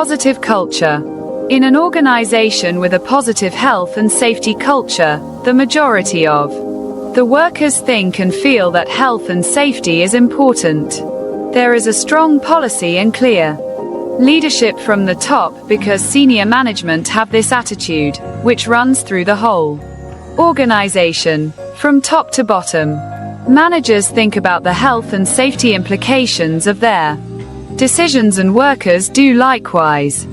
Positive culture. In an organization with a positive health and safety culture, the majority of the workers think and feel that health and safety is important. There is a strong policy and clear leadership from the top because senior management have this attitude, which runs through the whole organization, from top to bottom. Managers think about the health and safety implications of their decisions and workers do likewise.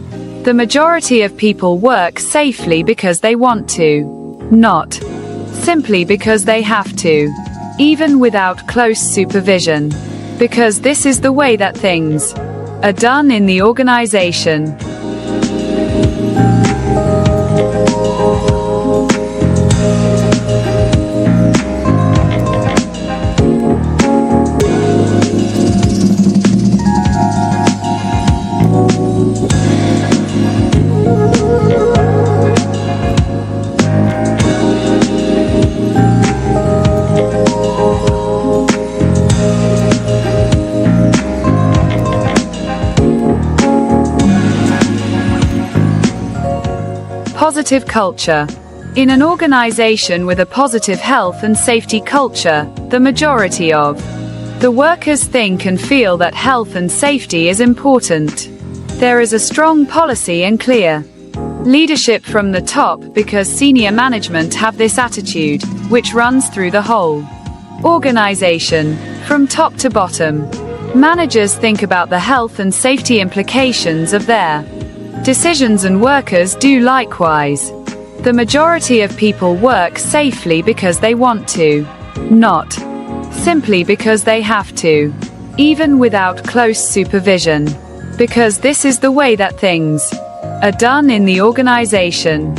The majority of people work safely because they want to, not simply because they have to, even without close supervision, because this is the way that things are done in the organization. Positive culture. In an organization with a positive health and safety culture, the majority of the workers think and feel that health and safety is important. There is a strong policy and clear leadership from the top because senior management have this attitude, which runs through the whole organization, from top to bottom. Managers think about the health and safety implications of their decisions and workers do likewise. The majority of people work safely because they want to, not simply because they have to, even without close supervision, because this is the way that things are done in the organization.